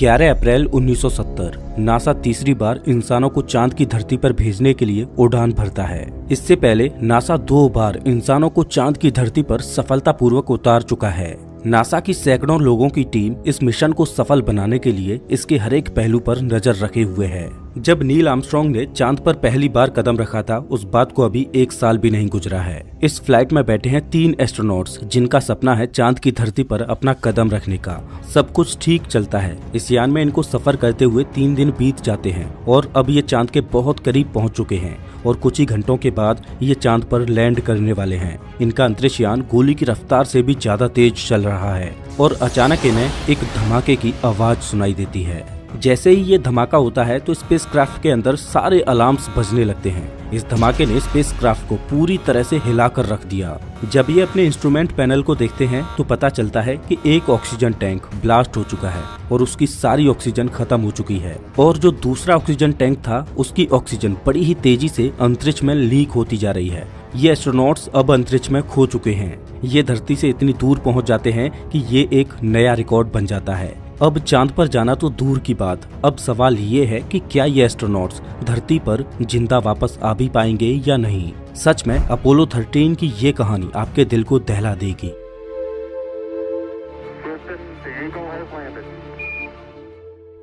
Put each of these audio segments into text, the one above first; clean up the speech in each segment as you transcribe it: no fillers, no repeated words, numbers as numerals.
11 अप्रैल 1970 NASA तीसरी बार इंसानों को चांद की धरती पर भेजने के लिए उड़ान भरता है। इससे पहले नासा 2 बार इंसानों को चांद की धरती पर सफलतापूर्वक उतार चुका है। नासा की सैकड़ों लोगों की टीम इस मिशन को सफल बनाने के लिए इसके हर एक पहलू पर नजर रखे हुए है। जब नील आर्मस्ट्रांग ने चांद पर पहली बार कदम रखा था, उस बात को अभी 1 साल भी नहीं गुजरा है। इस फ्लाइट में बैठे हैं 3 एस्ट्रोनॉट्स जिनका सपना है चांद की धरती पर अपना कदम रखने का। सब कुछ ठीक चलता है। इस यान में इनको सफर करते हुए 3 दिन बीत जाते हैं और अब ये चांद के बहुत करीब पहुंच चुके हैं और कुछ ही घंटों के बाद ये चांद पर लैंड करने वाले हैं। इनका अंतरिक्ष यान गोली की रफ्तार से भी ज्यादा तेज चल रहा है और अचानक इन्हें एक धमाके की आवाज सुनाई देती है। जैसे ही ये धमाका होता है तो स्पेसक्राफ्ट के अंदर सारे अलार्म्स बजने लगते हैं। इस धमाके ने स्पेसक्राफ्ट को पूरी तरह से हिलाकर रख दिया। जब ये अपने इंस्ट्रूमेंट पैनल को देखते हैं तो पता चलता है कि एक ऑक्सीजन टैंक ब्लास्ट हो चुका है और उसकी सारी ऑक्सीजन खत्म हो चुकी है और जो दूसरा ऑक्सीजन टैंक था उसकी ऑक्सीजन बड़ी ही तेजी से अंतरिक्ष में लीक होती जा रही है। ये एस्ट्रोनॉट्स अब अंतरिक्ष में खो चुके हैं। ये धरती से इतनी दूर पहुंच जाते हैं कि ये एक नया रिकॉर्ड बन जाता है। अब चांद पर जाना तो दूर की बात, अब सवाल ये है कि क्या ये एस्ट्रोनॉट्स धरती पर जिंदा वापस आ भी पाएंगे या नहीं। सच में अपोलो 13 की ये कहानी आपके दिल को दहला देगी।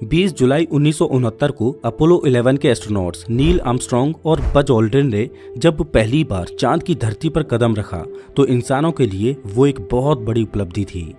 20 जुलाई 1969 को अपोलो 11 के एस्ट्रोनॉट्स नील आर्मस्ट्रांग और बज ऑल्ड्रिन ने जब पहली बार चांद की धरती पर कदम रखा तो इंसानों के लिए वो एक बहुत बड़ी उपलब्धि थी।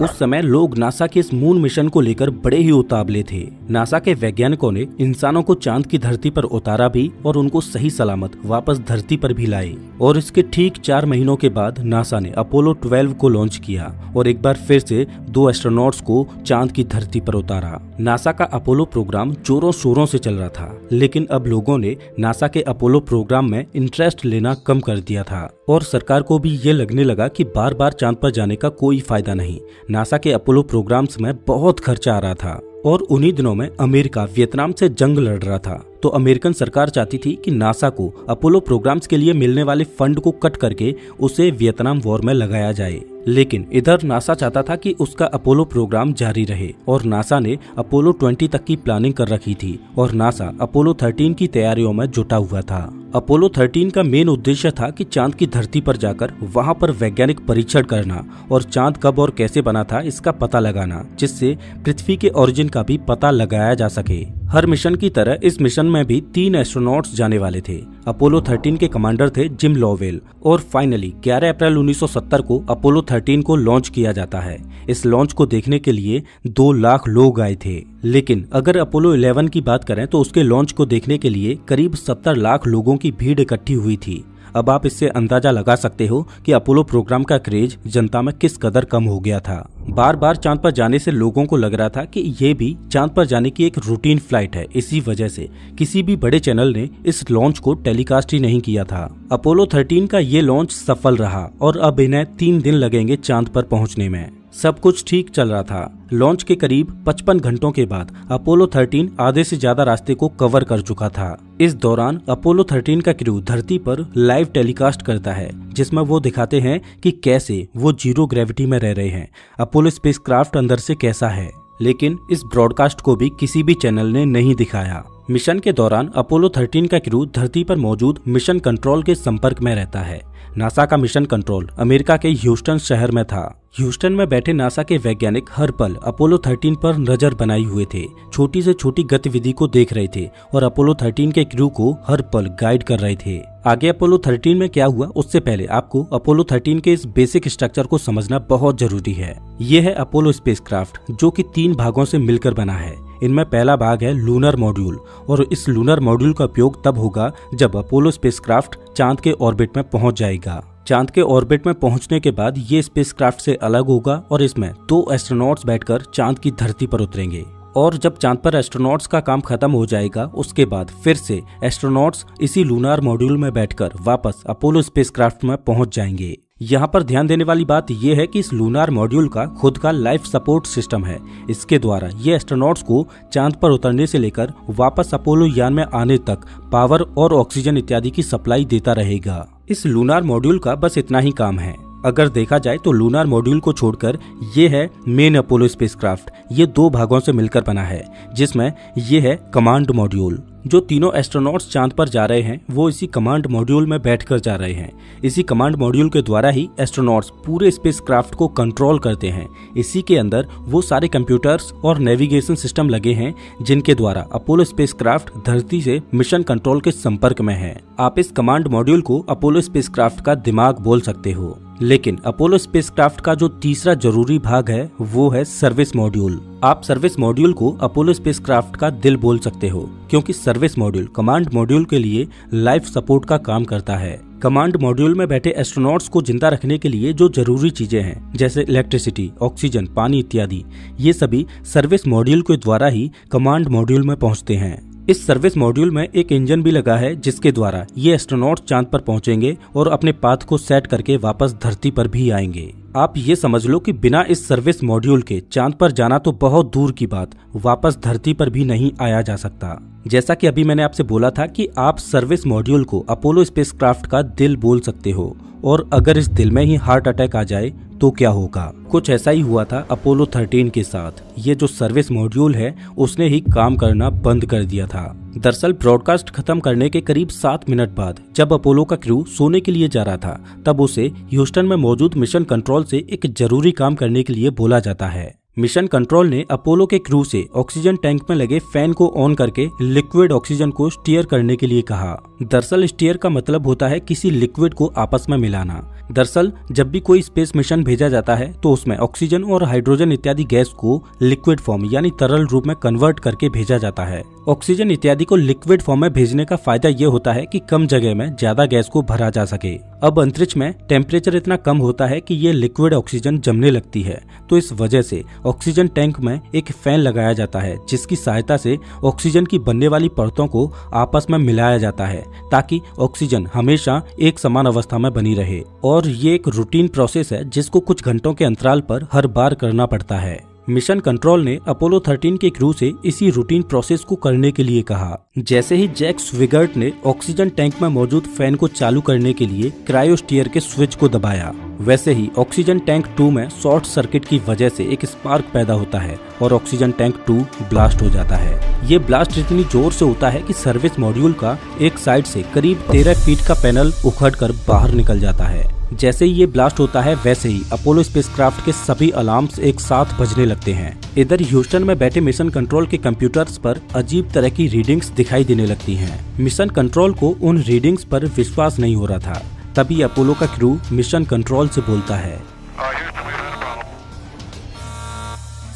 उस समय लोग नासा के इस मून मिशन को लेकर बड़े ही उतावले थे। नासा के वैज्ञानिकों ने इंसानों को चांद की धरती पर उतारा भी और उनको सही सलामत वापस धरती पर भी लाए और इसके ठीक 4 महीनों के बाद नासा ने अपोलो 12 को लॉन्च किया और एक बार फिर से 2 एस्ट्रोनॉट्स को चांद की धरती पर उतारा। नासा का अपोलो प्रोग्राम जोरों शोरों से चल रहा था, लेकिन अब लोगों ने नासा के अपोलो प्रोग्राम में इंटरेस्ट लेना कम कर दिया था और सरकार को भी ये लगने लगा कि बार बार चांद पर जाने का कोई फायदा नहीं। नासा के अपोलो प्रोग्राम्स में बहुत खर्चा आ रहा था और उन्हीं दिनों में अमेरिका वियतनाम से जंग लड़ रहा था, तो अमेरिकन सरकार चाहती थी कि नासा को अपोलो प्रोग्राम्स के लिए मिलने वाले फंड को कट करके उसे वियतनाम वॉर में लगाया जाए। लेकिन इधर नासा चाहता था कि उसका अपोलो प्रोग्राम जारी रहे और नासा ने अपोलो 20 तक की प्लानिंग कर रखी थी और नासा अपोलो 13 की तैयारियों में जुटा हुआ था। अपोलो 13 का मेन उद्देश्य था कि चांद की धरती पर जाकर वहां पर वैज्ञानिक परीक्षण करना और चांद कब और कैसे बना था इसका पता लगाना, जिससे पृथ्वी के ओरिजिन का भी पता लगाया जा सके। हर मिशन की तरह इस मिशन में भी 3 एस्ट्रोनॉट्स जाने वाले थे। अपोलो 13 के कमांडर थे जिम लोवेल और फाइनली 11 अप्रैल 1970 को अपोलो 13 को लॉन्च किया जाता है। इस लॉन्च को देखने के लिए 2 लाख लोग आए थे, लेकिन अगर अपोलो 11 की बात करें तो उसके लॉन्च को देखने के लिए करीब 70 लाख लोगों की भीड़ इकट्ठी हुई थी। अब आप इससे अंदाजा लगा सकते हो कि अपोलो प्रोग्राम का क्रेज जनता में किस कदर कम हो गया था। बार बार चांद पर जाने से लोगों को लग रहा था कि ये भी चांद पर जाने की एक रूटीन फ्लाइट है। इसी वजह से किसी भी बड़े चैनल ने इस लॉन्च को टेलीकास्ट ही नहीं किया था। अपोलो 13 का ये लॉन्च सफल रहा और अब इन्हें 3 दिन लगेंगे चांद पर पहुंचने में। सब कुछ ठीक चल रहा था। लॉन्च के करीब 55 घंटों के बाद अपोलो 13 आधे से ज्यादा रास्ते को कवर कर चुका था। इस दौरान अपोलो 13 का क्रू धरती पर लाइव टेलीकास्ट करता है, जिसमें वो दिखाते हैं कि कैसे वो 0 ग्रेविटी में रह रहे हैं, अपोलो स्पेसक्राफ्ट अंदर से कैसा है। लेकिन इस ब्रॉडकास्ट को भी किसी भी चैनल ने नहीं दिखाया। मिशन के दौरान अपोलो 13 का क्रू धरती पर मौजूद मिशन कंट्रोल के संपर्क में रहता है। नासा का मिशन कंट्रोल अमेरिका के ह्यूस्टन शहर में था। ह्यूस्टन में बैठे नासा के वैज्ञानिक हर पल अपोलो 13 पर नजर बनाए हुए थे, छोटी से छोटी गतिविधि को देख रहे थे और अपोलो 13 के क्रू को हर पल गाइड कर रहे थे। आगे अपोलो 13 में क्या हुआ उससे पहले आपको अपोलो 13 के इस बेसिक स्ट्रक्चर को समझना बहुत जरूरी है। ये है अपोलो स्पेसक्राफ्ट, जो कि 3 भागों से मिलकर बना है। इनमें पहला भाग है लूनर मॉड्यूल और इस लूनर मॉड्यूल का उपयोग तब होगा जब अपोलो स्पेसक्राफ्ट चांद के ऑर्बिट में पहुंच जाएगा। चांद के ऑर्बिट में पहुंचने के बाद ये स्पेसक्राफ्ट से अलग होगा और इसमें 2 एस्ट्रोनॉट्स बैठकर चांद की धरती पर उतरेंगे और जब चांद पर एस्ट्रोनॉट्स का काम खत्म हो जाएगा उसके बाद फिर से एस्ट्रोनॉट्स इसी लूनार मॉड्यूल में बैठकर वापस अपोलो स्पेसक्राफ्ट में पहुंच जाएंगे। यहाँ पर ध्यान देने वाली बात यह है कि इस लूनार मॉड्यूल का खुद का लाइफ सपोर्ट सिस्टम है। इसके द्वारा ये एस्ट्रोनॉट्स को चांद पर उतरने से लेकर वापस अपोलो यान में आने तक पावर और ऑक्सीजन इत्यादि की सप्लाई देता रहेगा। इस लूनार मॉड्यूल का बस इतना ही काम है। अगर देखा जाए तो लूनार मॉड्यूल को छोड़कर ये है मेन अपोलो स्पेसक्राफ्ट। ये 2 भागों से मिलकर बना है, जिसमें ये है कमांड मॉड्यूल। जो तीनों एस्ट्रोनॉट्स चांद पर जा रहे हैं वो इसी कमांड मॉड्यूल में बैठकर जा रहे हैं। इसी कमांड मॉड्यूल के द्वारा ही एस्ट्रोनॉट्स पूरे स्पेसक्राफ्ट को कंट्रोल करते हैं। इसी के अंदर वो सारे कंप्यूटर्स और नेविगेशन सिस्टम लगे हैं जिनके द्वारा अपोलो स्पेसक्राफ्ट धरती से मिशन कंट्रोल के संपर्क में है। आप इस कमांड मॉड्यूल को अपोलो स्पेसक्राफ्ट का दिमाग बोल सकते हो। लेकिन अपोलो स्पेसक्राफ्ट का जो तीसरा जरूरी भाग है वो है सर्विस मॉड्यूल। आप सर्विस मॉड्यूल को अपोलो स्पेसक्राफ्ट का दिल बोल सकते हो, क्योंकि सर्विस मॉड्यूल कमांड मॉड्यूल के लिए लाइफ सपोर्ट का काम करता है। कमांड मॉड्यूल में बैठे एस्ट्रोनॉट्स को जिंदा रखने के लिए जो जरूरी चीजें हैं, जैसे इलेक्ट्रिसिटी, ऑक्सीजन, पानी इत्यादि, ये सभी सर्विस मॉड्यूल के द्वारा ही कमांड मॉड्यूल में पहुंचते हैं। इस सर्विस मॉड्यूल में एक इंजन भी लगा है जिसके द्वारा ये एस्ट्रोनॉट्स चांद पर पहुंचेंगे और अपने पाथ को सेट करके वापस धरती पर भी आएंगे। आप ये समझ लो कि बिना इस सर्विस मॉड्यूल के चांद पर जाना तो बहुत दूर की बात, वापस धरती पर भी नहीं आया जा सकता। जैसा कि अभी मैंने आपसे बोला था कि आप सर्विस मॉड्यूल को अपोलो स्पेसक्राफ्ट का दिल बोल सकते हो, और अगर इस दिल में ही हार्ट अटैक आ जाए तो क्या होगा। कुछ ऐसा ही हुआ था अपोलो 13 के साथ। ये जो सर्विस मॉड्यूल है उसने ही काम करना बंद कर दिया था। दरअसल ब्रॉडकास्ट खत्म करने के करीब 7 मिनट बाद जब अपोलो का क्रू सोने के लिए जा रहा था, तब उसे ह्यूस्टन में मौजूद मिशन कंट्रोल से एक जरूरी काम करने के लिए बोला जाता है। मिशन कंट्रोल ने अपोलो के क्रू से ऑक्सीजन टैंक में लगे फैन को ऑन करके लिक्विड ऑक्सीजन को स्टीयर करने के लिए कहा। दरअसल स्टीयर का मतलब होता है किसी लिक्विड को आपस में मिलाना। दरअसल जब भी कोई स्पेस मिशन भेजा जाता है तो उसमें ऑक्सीजन और हाइड्रोजन इत्यादि गैस को लिक्विड फॉर्म यानी तरल रूप में कन्वर्ट करके भेजा जाता है। ऑक्सीजन इत्यादि को लिक्विड फॉर्म में भेजने का फायदा ये होता है कि कम जगह में ज्यादा गैस को भरा जा सके। अब अंतरिक्ष में टेम्परेचर इतना कम होता है कि ये लिक्विड ऑक्सीजन जमने लगती है, तो इस वजह से ऑक्सीजन टैंक में एक फैन लगाया जाता है जिसकी सहायता से ऑक्सीजन की बनने वाली परतों को आपस में मिलाया जाता है ताकि ऑक्सीजन हमेशा एक समान अवस्था में बनी रहे। और ये एक रूटीन प्रोसेस है जिसको कुछ घंटों के अंतराल पर हर बार करना पड़ता है। मिशन कंट्रोल ने अपोलो 13 के क्रू से इसी रूटीन प्रोसेस को करने के लिए कहा। जैसे ही जैक स्विगर्ट ने ऑक्सीजन टैंक में मौजूद फैन को चालू करने के लिए क्रायोस्टीयर के स्विच को दबाया, वैसे ही ऑक्सीजन टैंक 2 में शॉर्ट सर्किट की वजह से एक स्पार्क पैदा होता है और ऑक्सीजन टैंक 2 ब्लास्ट हो जाता है। ये ब्लास्ट इतनी जोर से होता है कि सर्विस मॉड्यूल का एक साइड से करीब 13 फीट का पैनल उखड़कर बाहर निकल जाता है। जैसे ही ये ब्लास्ट होता है वैसे ही अपोलो स्पेसक्राफ्ट के सभी अलार्म्स एक साथ बजने लगते हैं। इधर ह्यूस्टन में बैठे मिशन कंट्रोल के कंप्यूटर्स पर अजीब तरह की रीडिंग्स दिखाई देने लगती हैं। मिशन कंट्रोल को उन रीडिंग्स पर विश्वास नहीं हो रहा था। तभी अपोलो का क्रू मिशन कंट्रोल से बोलता है।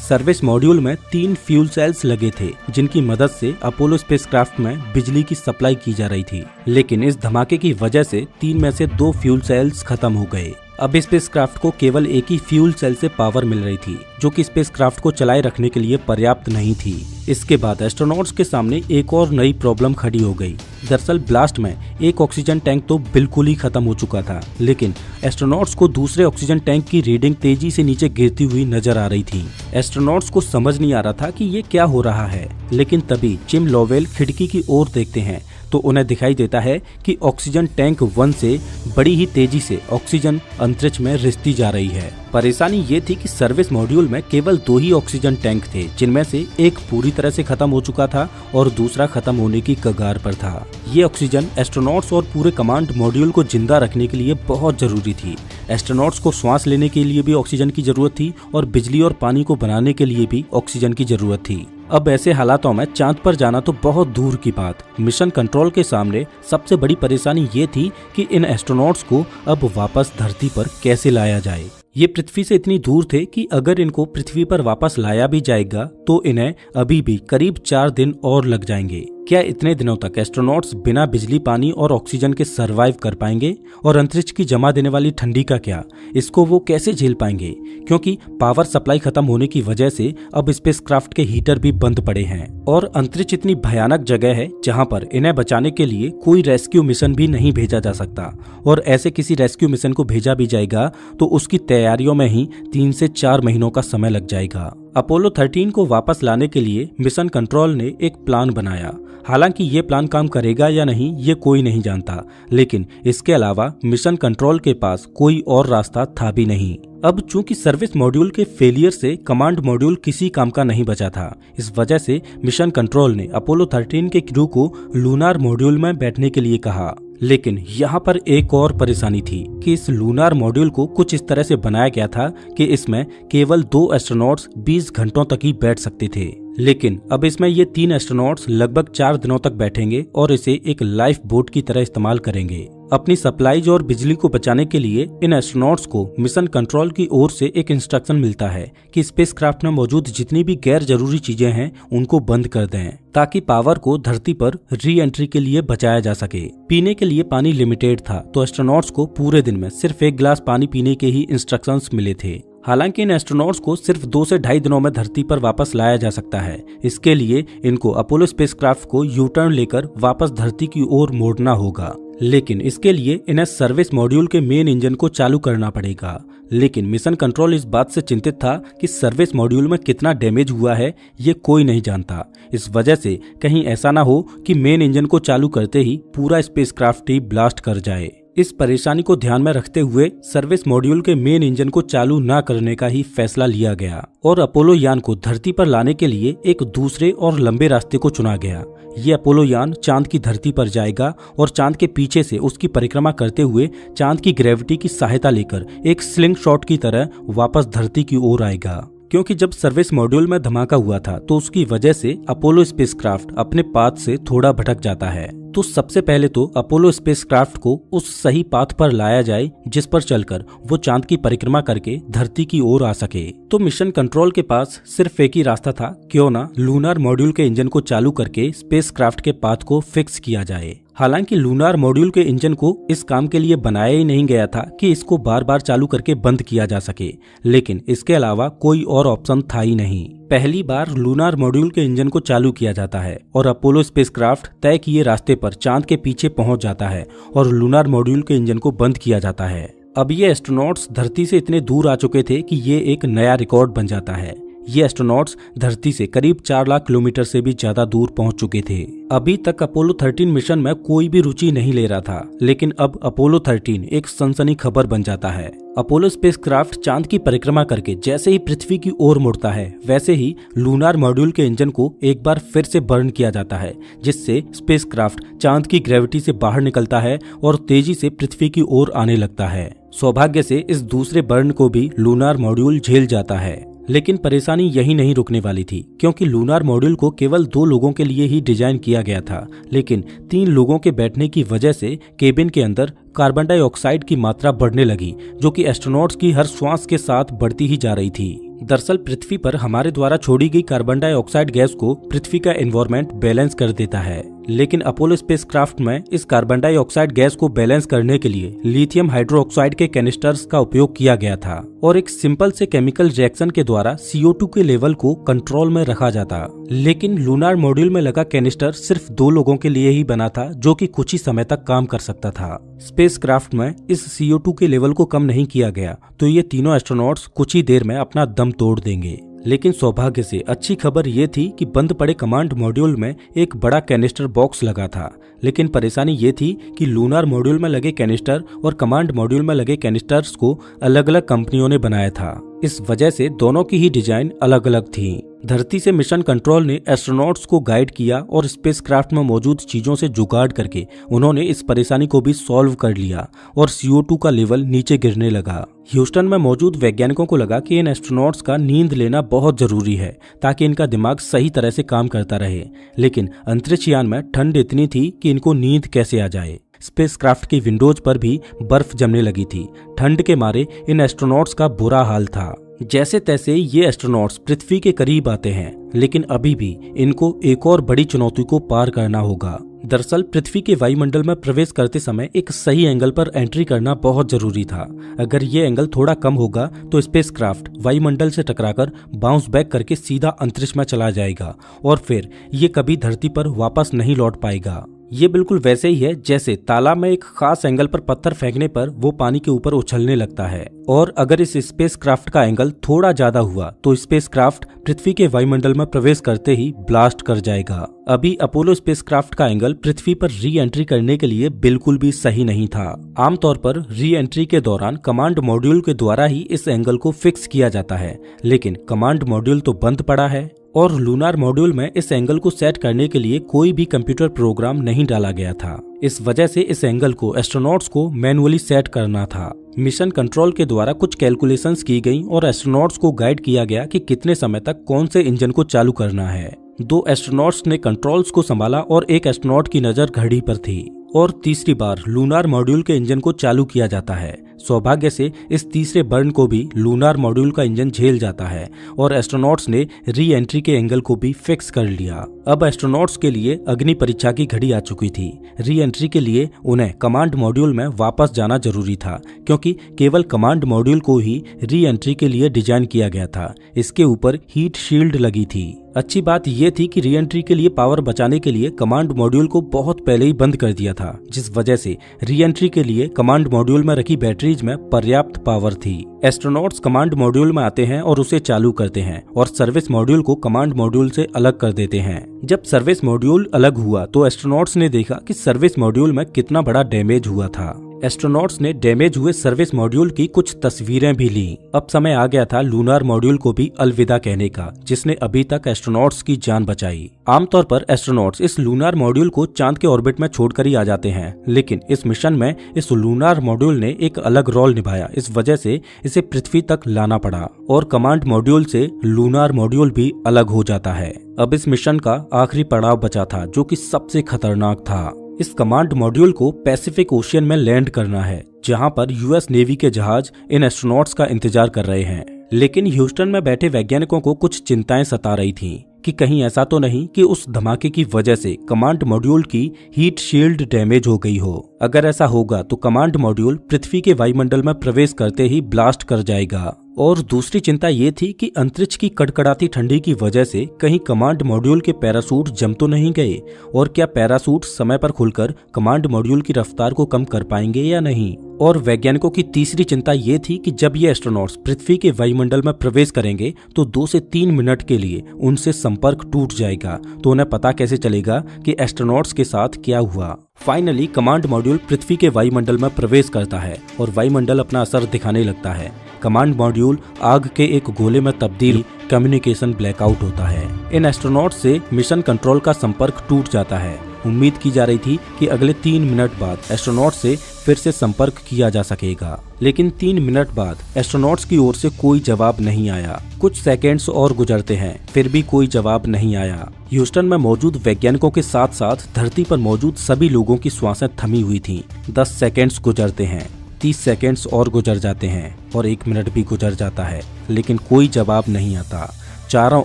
सर्विस मॉड्यूल में 3 फ्यूल सेल्स लगे थे जिनकी मदद से अपोलो स्पेसक्राफ्ट में बिजली की सप्लाई की जा रही थी, लेकिन इस धमाके की वजह से 3 में से 2 फ्यूल सेल्स खत्म हो गए। अब स्पेसक्राफ्ट को केवल एक ही फ्यूल सेल से पावर मिल रही थी जो कि स्पेसक्राफ्ट को चलाए रखने के लिए पर्याप्त नहीं थी। इसके बाद एस्ट्रोनॉट्स के सामने एक और नई प्रॉब्लम खड़ी हो गई। दरअसल ब्लास्ट में एक ऑक्सीजन टैंक तो बिल्कुल ही खत्म हो चुका था, लेकिन एस्ट्रोनॉट्स को दूसरे ऑक्सीजन टैंक की रीडिंग तेजी से नीचे गिरती हुई नजर आ रही थी। एस्ट्रोनॉट्स को समझ नहीं आ रहा था कि ये क्या हो रहा है, लेकिन तभी जिम लोवेल खिड़की की ओर देखते हैं तो उन्हें दिखाई देता है कि ऑक्सीजन टैंक 1 से बड़ी ही तेजी से ऑक्सीजन अंतरिक्ष में रिसती जा रही है। परेशानी ये थी कि सर्विस मॉड्यूल में केवल 2 ही ऑक्सीजन टैंक थे, जिनमें से एक पूरी तरह से खत्म हो चुका था और दूसरा खत्म होने की कगार पर था। ये ऑक्सीजन एस्ट्रोनॉट्स और पूरे कमांड मॉड्यूल को जिंदा रखने के लिए बहुत जरूरी थी। एस्ट्रोनॉट्स को सांस लेने के लिए भी ऑक्सीजन की जरूरत थी और बिजली और पानी को बनाने के लिए भी ऑक्सीजन की जरूरत थी। अब ऐसे हालातों में चांद पर जाना तो बहुत दूर की बात। मिशन कंट्रोल के सामने सबसे बड़ी परेशानी ये थी कि इन एस्ट्रोनॉट्स को अब वापस धरती पर कैसे लाया जाए। ये पृथ्वी से इतनी दूर थे कि अगर इनको पृथ्वी पर वापस लाया भी जाएगा तो इन्हें अभी भी करीब 4 दिन और लग जाएंगे। क्या इतने दिनों तक एस्ट्रोनॉट्स बिना बिजली, पानी और ऑक्सीजन के सरवाइव कर पाएंगे? और अंतरिक्ष की जमा देने वाली ठंडी का क्या, इसको वो कैसे झेल पाएंगे? क्योंकि पावर सप्लाई खत्म होने की वजह से अब स्पेसक्राफ्ट के हीटर भी बंद पड़े हैं और अंतरिक्ष इतनी भयानक जगह है जहां पर इन्हें बचाने के लिए कोई रेस्क्यू मिशन भी नहीं भेजा जा सकता। और ऐसे किसी रेस्क्यू मिशन को भेजा भी जाएगा तो उसकी तैयारियों में ही 3 से 4 महीनों का समय लग जाएगा। अपोलो 13 को वापस लाने के लिए मिशन कंट्रोल ने एक प्लान बनाया। हालांकि ये प्लान काम करेगा या नहीं ये कोई नहीं जानता, लेकिन इसके अलावा मिशन कंट्रोल के पास कोई और रास्ता था भी नहीं। अब चूंकि सर्विस मॉड्यूल के फेलियर से कमांड मॉड्यूल किसी काम का नहीं बचा था, इस वजह से मिशन कंट्रोल ने अपोलो 13 के क्रू को लूनार मॉड्यूल में बैठने के लिए कहा। लेकिन यहाँ पर एक और परेशानी थी कि इस लूनार मॉड्यूल को कुछ इस तरह से बनाया गया था कि इसमें केवल 2 एस्ट्रोनॉट्स 20 घंटों तक ही बैठ सकते थे। लेकिन अब इसमें ये 3 एस्ट्रोनॉट्स लगभग 4 दिनों तक बैठेंगे और इसे एक लाइफ बोट की तरह इस्तेमाल करेंगे। अपनी सप्लाईज और बिजली को बचाने के लिए इन एस्ट्रोनॉट्स को मिशन कंट्रोल की ओर से एक इंस्ट्रक्शन मिलता है कि स्पेसक्राफ्ट में मौजूद जितनी भी गैर जरूरी चीजें हैं उनको बंद कर दें, ताकि पावर को धरती पर री एंट्री के लिए बचाया जा सके। पीने के लिए पानी लिमिटेड था, तो एस्ट्रोनॉट्स को पूरे दिन में सिर्फ 1 गिलास पानी पीने के ही इंस्ट्रक्शंस मिले थे। हालांकि इन एस्ट्रोनॉट्स को सिर्फ 2 से 2.5 दिनों में धरती पर वापस लाया जा सकता है। इसके लिए इनको अपोलो स्पेसक्राफ्ट को यू टर्न लेकर वापस धरती की ओर मोड़ना होगा। लेकिन इसके लिए इन्हें सर्विस मॉड्यूल के मेन इंजन को चालू करना पड़ेगा। लेकिन मिशन कंट्रोल इस बात से चिंतित था कि सर्विस मॉड्यूल में कितना डैमेज हुआ है ये कोई नहीं जानता। इस वजह से कहीं ऐसा ना हो कि मेन इंजन को चालू करते ही पूरा स्पेसक्राफ्ट ही ब्लास्ट कर जाए। इस परेशानी को ध्यान में रखते हुए सर्विस मॉड्यूल के मेन इंजन को चालू न करने का ही फैसला लिया गया और अपोलो यान को धरती पर लाने के लिए एक दूसरे और लंबे रास्ते को चुना गया। ये अपोलो यान चांद की धरती पर जाएगा और चांद के पीछे से उसकी परिक्रमा करते हुए चांद की ग्रेविटी की सहायता लेकर एक स्लिंग शॉट की तरह वापस धरती की ओर आएगा। क्योंकि जब सर्विस मॉड्यूल में धमाका हुआ था तो उसकी वजह से अपोलो स्पेसक्राफ्ट अपने पाथ से थोड़ा भटक जाता है। तो सबसे पहले तो अपोलो स्पेसक्राफ्ट को उस सही पाथ पर लाया जाए जिस पर चलकर वो चांद की परिक्रमा करके धरती की ओर आ सके। तो मिशन कंट्रोल के पास सिर्फ एक ही रास्ता था, क्यों ना लूनार मॉड्यूल के इंजन को चालू करके स्पेसक्राफ्ट के पाथ को फिक्स किया जाए। हालांकि लूनार मॉड्यूल के इंजन को इस काम के लिए बनाया ही नहीं गया था कि इसको बार बार चालू करके बंद किया जा सके, लेकिन इसके अलावा कोई और ऑप्शन था ही नहीं। पहली बार लूनार मॉड्यूल के इंजन को चालू किया जाता है और अपोलो स्पेसक्राफ्ट तय किए रास्ते पर चांद के पीछे पहुंच जाता है और लूनार मॉड्यूल के इंजन को बंद किया जाता है। अब ये एस्ट्रोनॉट्स धरती से इतने दूर आ चुके थे कि ये एक नया रिकॉर्ड बन जाता है। ये एस्ट्रोनॉट्स धरती से करीब 4 लाख किलोमीटर से भी ज्यादा दूर पहुंच चुके थे। अभी तक अपोलो 13 मिशन में कोई भी रुचि नहीं ले रहा था, लेकिन अब अपोलो 13 एक सनसनी खबर बन जाता है। अपोलो स्पेसक्राफ्ट चांद की परिक्रमा करके जैसे ही पृथ्वी की ओर मुड़ता है, वैसे ही लूनार मॉड्यूल के इंजन को एक बार फिर से बर्न किया जाता है, जिससे स्पेसक्राफ्ट चांद की ग्रेविटी से बाहर निकलता है और तेजी से पृथ्वी की ओर आने लगता है। सौभाग्य से इस दूसरे बर्न को भी लूनार मॉड्यूल झेल जाता है। लेकिन परेशानी यही नहीं रुकने वाली थी, क्योंकि लूनार मॉड्यूल को केवल 2 लोगों के लिए ही डिजाइन किया गया था, लेकिन 3 लोगों के बैठने की वजह से केबिन के अंदर कार्बन डाइऑक्साइड की मात्रा बढ़ने लगी, जो कि एस्ट्रोनॉट्स की हर श्वास के साथ बढ़ती ही जा रही थी। दरअसल पृथ्वी पर हमारे द्वारा छोड़ी गई कार्बन डाइऑक्साइड गैस को पृथ्वी का एनवायरनमेंट बैलेंस कर देता है, लेकिन अपोलो स्पेसक्राफ्ट में इस कार्बन डाइऑक्साइड गैस को बैलेंस करने के लिए लिथियम हाइड्रोक्साइड के कैनिस्टर्स का उपयोग किया गया था और एक सिंपल से केमिकल रिएक्शन के द्वारा CO2 के लेवल को कंट्रोल में रखा जाता। लेकिन लूनार मॉड्यूल में लगा कैनिस्टर सिर्फ 2 लोगों के लिए ही बना था, जो कि कुछ ही समय तक काम कर सकता था। स्पेसक्राफ्ट में इस CO2 के लेवल को कम नहीं किया गया, तो ये तीनों एस्ट्रोनॉट्स कुछ ही देर में अपना दम तोड़ देंगे। लेकिन सौभाग्य से अच्छी खबर ये थी कि बंद पड़े कमांड मॉड्यूल में एक बड़ा कैनिस्टर बॉक्स लगा था। लेकिन परेशानी ये थी कि लूनार मॉड्यूल में लगे कैनिस्टर और कमांड मॉड्यूल में लगे कैनिस्टर्स को अलग अलग कंपनियों ने बनाया था। इस वजह से दोनों की ही डिजाइन अलग अलग थी। धरती से मिशन कंट्रोल ने एस्ट्रोनॉट्स को गाइड किया और स्पेसक्राफ्ट में मौजूद चीजों से जुगाड़ करके उन्होंने इस परेशानी को भी सॉल्व कर लिया और CO2 का लेवल नीचे गिरने लगा। ह्यूस्टन में मौजूद वैज्ञानिकों को लगा कि इन एस्ट्रोनॉट्स का नींद लेना बहुत जरूरी है, ताकि इनका दिमाग सही तरह से काम करता रहे। लेकिन अंतरिक्ष यान में ठंड इतनी थी कि इनको नींद कैसे आ जाए। स्पेसक्राफ्ट की विंडोज पर भी बर्फ जमने लगी थी। ठंड के मारे इन एस्ट्रोनॉट्स का बुरा हाल था। जैसे तैसे ये एस्ट्रोनॉट्स पृथ्वी के करीब आते हैं, लेकिन अभी भी इनको एक और बड़ी चुनौती को पार करना होगा। दरअसल पृथ्वी के वायुमंडल में प्रवेश करते समय एक सही एंगल पर एंट्री करना बहुत जरूरी था। अगर ये एंगल थोड़ा कम होगा तो स्पेसक्राफ्ट वायुमंडल से टकराकर बाउंस बैक करके सीधा अंतरिक्ष में चला जाएगा और फिर ये कभी धरती पर वापस नहीं लौट पाएगा। ये बिल्कुल वैसे ही है जैसे तालाब में एक खास एंगल पर पत्थर फेंकने पर वो पानी के ऊपर उछलने लगता है, और अगर इस स्पेसक्राफ्ट का एंगल थोड़ा ज्यादा हुआ तो स्पेसक्राफ्ट पृथ्वी के वायुमंडल में प्रवेश करते ही ब्लास्ट कर जाएगा। अभी अपोलो स्पेसक्राफ्ट का एंगल पृथ्वी पर री एंट्री करने के लिए बिल्कुल भी सही नहीं था। आमतौर पर री एंट्री के दौरान कमांड मॉड्यूल के द्वारा ही इस एंगल को फिक्स किया जाता है, लेकिन कमांड मॉड्यूल तो बंद पड़ा है और लूनार मॉड्यूल में इस एंगल को सेट करने के लिए कोई भी कंप्यूटर प्रोग्राम नहीं डाला गया था। इस वजह से इस एंगल को एस्ट्रोनॉट्स को मैनुअली सेट करना था। मिशन कंट्रोल के द्वारा कुछ कैलकुलेशंस की गई और एस्ट्रोनॉट्स को गाइड किया गया कि कितने समय तक कौन से इंजन को चालू करना है। 2 एस्ट्रोनॉट्स ने कंट्रोल्स को संभाला और एक एस्ट्रोनॉट की नजर घड़ी पर थी और तीसरी बार लूनार मॉड्यूल के इंजन को चालू किया जाता है। सौभाग्य से इस तीसरे बर्न को भी लूनार मॉड्यूल का इंजन झेल जाता है और एस्ट्रोनॉट्स ने री एंट्री के एंगल को भी फिक्स कर लिया। अब एस्ट्रोनॉट्स के लिए अग्नि परीक्षा की घड़ी आ चुकी थी। री एंट्री के लिए उन्हें कमांड मॉड्यूल में वापस जाना जरूरी था, क्योंकि केवल कमांड मॉड्यूल को ही री एंट्री के लिए डिजाइन किया गया था। इसके ऊपर हीट शील्ड लगी थी। अच्छी बात यह थी कि री एंट्री के लिए पावर बचाने के लिए कमांड मॉड्यूल को बहुत पहले ही बंद कर दिया था, जिस वजह से री एंट्री के लिए कमांड मॉड्यूल में रखी बैटरीज में पर्याप्त पावर थी। एस्ट्रोनॉट्स कमांड मॉड्यूल में आते हैं और उसे चालू करते हैं और सर्विस मॉड्यूल को कमांड मॉड्यूल से अलग कर देते हैं। जब सर्विस मॉड्यूल अलग हुआ तो एस्ट्रोनॉट्स ने देखा कि सर्विस मॉड्यूल में कितना बड़ा डैमेज हुआ था। एस्ट्रोनॉट्स ने डैमेज हुए सर्विस मॉड्यूल की कुछ तस्वीरें भी ली। अब समय आ गया था लूनार मॉड्यूल को भी अलविदा कहने का, जिसने अभी तक एस्ट्रोनॉट्स की जान बचाई। आमतौर पर एस्ट्रोनॉट्स इस लूनार मॉड्यूल को चांद के ऑर्बिट में छोड़कर ही आ जाते हैं, लेकिन इस मिशन में इस लूनार मॉड्यूल ने एक अलग रोल निभाया। इस वजह से इसे पृथ्वी तक लाना पड़ा और कमांड मॉड्यूल से लूनार मॉड्यूल भी अलग हो जाता है। अब इस मिशन का आखिरी पड़ाव बचा था, जो कि सबसे खतरनाक था। इस कमांड मॉड्यूल को पैसिफिक ओशियन में लैंड करना है, जहां पर यूएस नेवी के जहाज इन एस्ट्रोनॉट्स का इंतजार कर रहे हैं। लेकिन ह्यूस्टन में बैठे वैज्ञानिकों को कुछ चिंताएं सता रही थीं कि कहीं ऐसा तो नहीं कि उस धमाके की वजह से कमांड मॉड्यूल की हीट शील्ड डैमेज हो गई हो। अगर ऐसा होगा तो कमांड मॉड्यूल पृथ्वी के वायुमंडल में प्रवेश करते ही ब्लास्ट कर जाएगा। और दूसरी चिंता ये थी कि अंतरिक्ष की कड़कड़ाती ठंडी की वजह से कहीं कमांड मॉड्यूल के पैरासूट जम तो नहीं गए, और क्या पैरासूट समय पर खुलकर कमांड मॉड्यूल की रफ्तार को कम कर पाएंगे या नहीं। और वैज्ञानिकों की तीसरी चिंता ये थी कि जब ये एस्ट्रोनॉट्स पृथ्वी के वायुमंडल में प्रवेश करेंगे तो 2 से 3 मिनट के लिए उनसे संपर्क टूट जाएगा, तो उन्हें पता कैसे चलेगा कि एस्ट्रोनॉट्स के साथ क्या हुआ। फाइनली कमांड मॉड्यूल पृथ्वी के वायुमंडल में प्रवेश करता है और वायुमंडल अपना असर दिखाने लगता है। कमांड मॉड्यूल आग के एक गोले में तब्दील कम्युनिकेशन ब्लैकआउट होता है। इन एस्ट्रोनॉट्स से मिशन कंट्रोल का संपर्क टूट जाता है। उम्मीद की जा रही थी कि अगले 3 मिनट बाद एस्ट्रोनॉट्स से फिर से संपर्क किया जा सकेगा, लेकिन 3 मिनट बाद एस्ट्रोनॉट्स की ओर से कोई जवाब नहीं आया। कुछ सेकेंड्स और गुजरते हैं, फिर भी कोई जवाब नहीं आया। ह्यूस्टन में मौजूद वैज्ञानिकों के साथ साथ धरती पर मौजूद सभी लोगों की सांसें थमी हुई थीं। 10 सेकेंड्स गुजरते हैं, 30 सेकेंड्स और गुजर जाते हैं और 1 मिनट भी गुजर जाता है, लेकिन कोई जवाब नहीं आता। चारों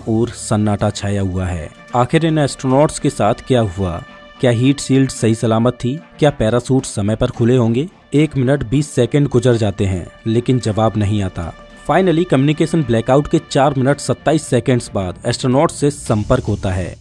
ओर सन्नाटा छाया हुआ है। आखिर इन एस्ट्रोनॉट्स के साथ क्या हुआ? क्या हीट शील्ड सही सलामत थी? क्या पैरासूट समय पर खुले होंगे? 1 मिनट 20 सेकेंड गुजर जाते हैं, लेकिन जवाब नहीं आता। फाइनली कम्युनिकेशन ब्लैकआउट के 4 मिनट 27 सेकेंड्स बाद एस्ट्रोनॉट्स से संपर्क होता है।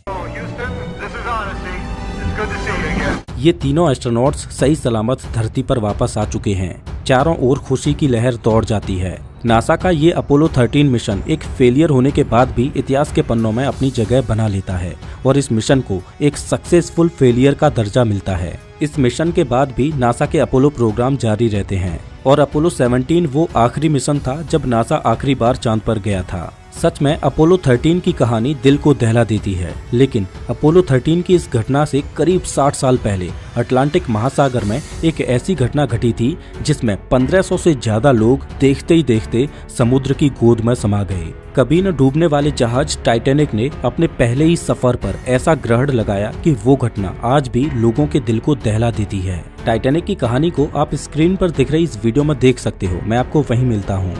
ये तीनों एस्ट्रोनॉट्स सही सलामत धरती पर वापस आ चुके हैं। चारों ओर खुशी की लहर दौड़ जाती है। नासा का ये अपोलो 13 मिशन एक फेलियर होने के बाद भी इतिहास के पन्नों में अपनी जगह बना लेता है और इस मिशन को एक सक्सेसफुल फेलियर का दर्जा मिलता है। इस मिशन के बाद भी नासा के अपोलो प्रोग्राम जारी रहते हैं और अपोलो 17 वो आखिरी मिशन था जब नासा आखिरी बार चांद पर गया था। सच में अपोलो 13 की कहानी दिल को दहला देती है, लेकिन अपोलो 13 की इस घटना से करीब 60 साल पहले अटलांटिक महासागर में एक ऐसी घटना घटी थी जिसमें 1500 से ज्यादा लोग देखते ही देखते समुद्र की गोद में समा गए। कभी न डूबने वाले जहाज टाइटैनिक ने अपने पहले ही सफर पर ऐसा ग्रहण लगाया कि वो घटना आज भी लोगों के दिल को दहला देती है। टाइटैनिक की कहानी को आप स्क्रीन पर दिख रही इस वीडियो में देख सकते हो। मैं आपको वहीं मिलता हूँ।